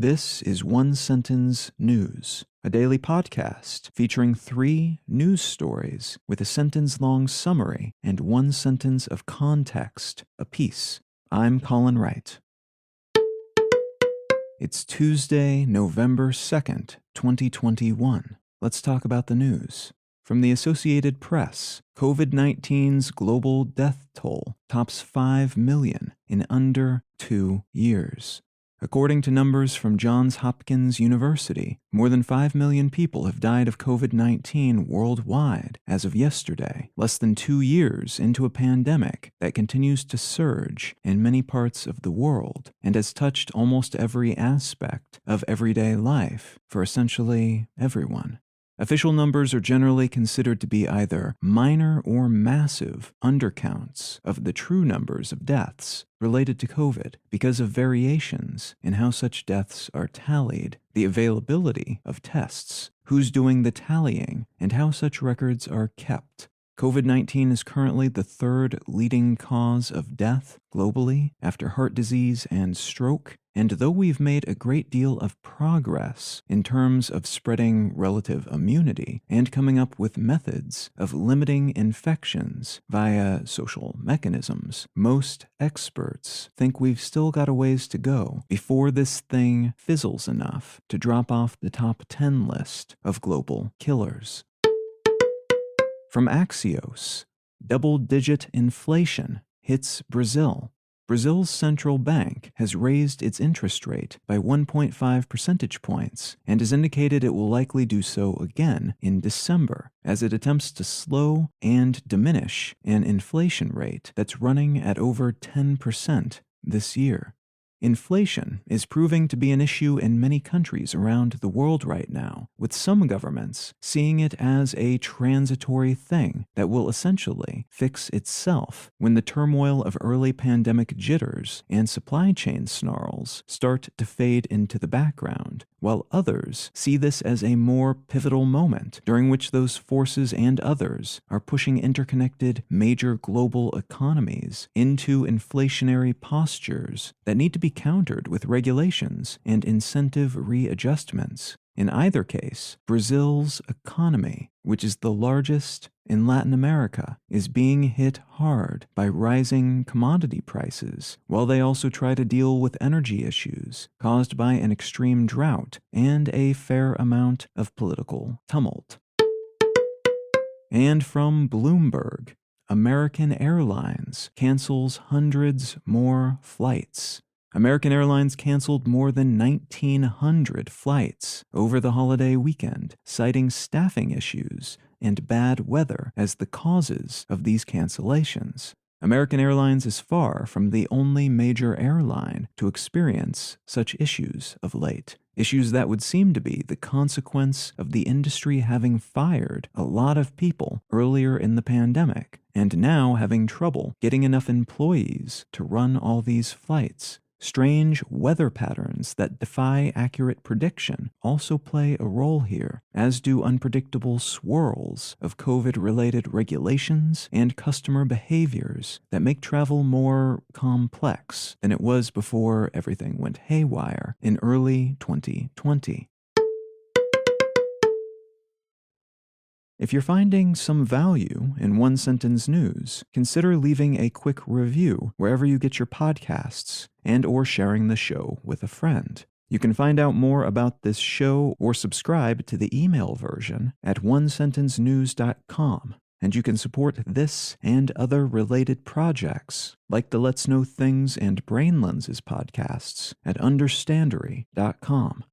This is One Sentence News, a daily podcast featuring 3 news stories with a sentence-long summary and 1 sentence of context apiece. I'm Colin Wright. It's Tuesday, November 2nd, 2021. Let's talk about the news. From the Associated Press, COVID-19's global death toll tops 5 million in under 2 years. According to numbers from Johns Hopkins University, more than 5 million people have died of COVID-19 worldwide as of yesterday, less than 2 years into a pandemic that continues to surge in many parts of the world and has touched almost every aspect of everyday life for essentially everyone. Official numbers are generally considered to be either minor or massive undercounts of the true numbers of deaths related to COVID because of variations in how such deaths are tallied, the availability of tests, who's doing the tallying, and how such records are kept. COVID-19 is currently the 3rd leading cause of death globally after heart disease and stroke, and though we've made a great deal of progress in terms of spreading relative immunity and coming up with methods of limiting infections via social mechanisms, most experts think we've still got a ways to go before this thing fizzles enough to drop off the top 10 list of global killers. From Axios, double-digit inflation hits Brazil. Brazil's central bank has raised its interest rate by 1.5 percentage points and has indicated it will likely do so again in December as it attempts to slow and diminish an inflation rate that's running at over 10% this year. Inflation is proving to be an issue in many countries around the world right now, with some governments seeing it as a transitory thing that will essentially fix itself when the turmoil of early pandemic jitters and supply chain snarls start to fade into the background, while others see this as a more pivotal moment during which those forces and others are pushing interconnected major global economies into inflationary postures that need to be countered with regulations and incentive readjustments. In either case, Brazil's economy, which is the largest in Latin America, is being hit hard by rising commodity prices, while they also try to deal with energy issues caused by an extreme drought and a fair amount of political tumult. And from Bloomberg, American Airlines cancels hundreds more flights. American Airlines canceled more than 1,900 flights over the holiday weekend, citing staffing issues and bad weather as the causes of these cancellations. American Airlines is far from the only major airline to experience such issues of late. Issues that would seem to be the consequence of the industry having fired a lot of people earlier in the pandemic, and now having trouble getting enough employees to run all these flights. Strange weather patterns that defy accurate prediction also play a role here, as do unpredictable swirls of COVID-related regulations and customer behaviors that make travel more complex than it was before everything went haywire in early 2020. If you're finding some value in One Sentence News, consider leaving a quick review wherever you get your podcasts and/or sharing the show with a friend. You can find out more about this show or subscribe to the email version at onesentencenews.com. And you can support this and other related projects, like the Let's Know Things and Brain Lenses podcasts, at understandery.com.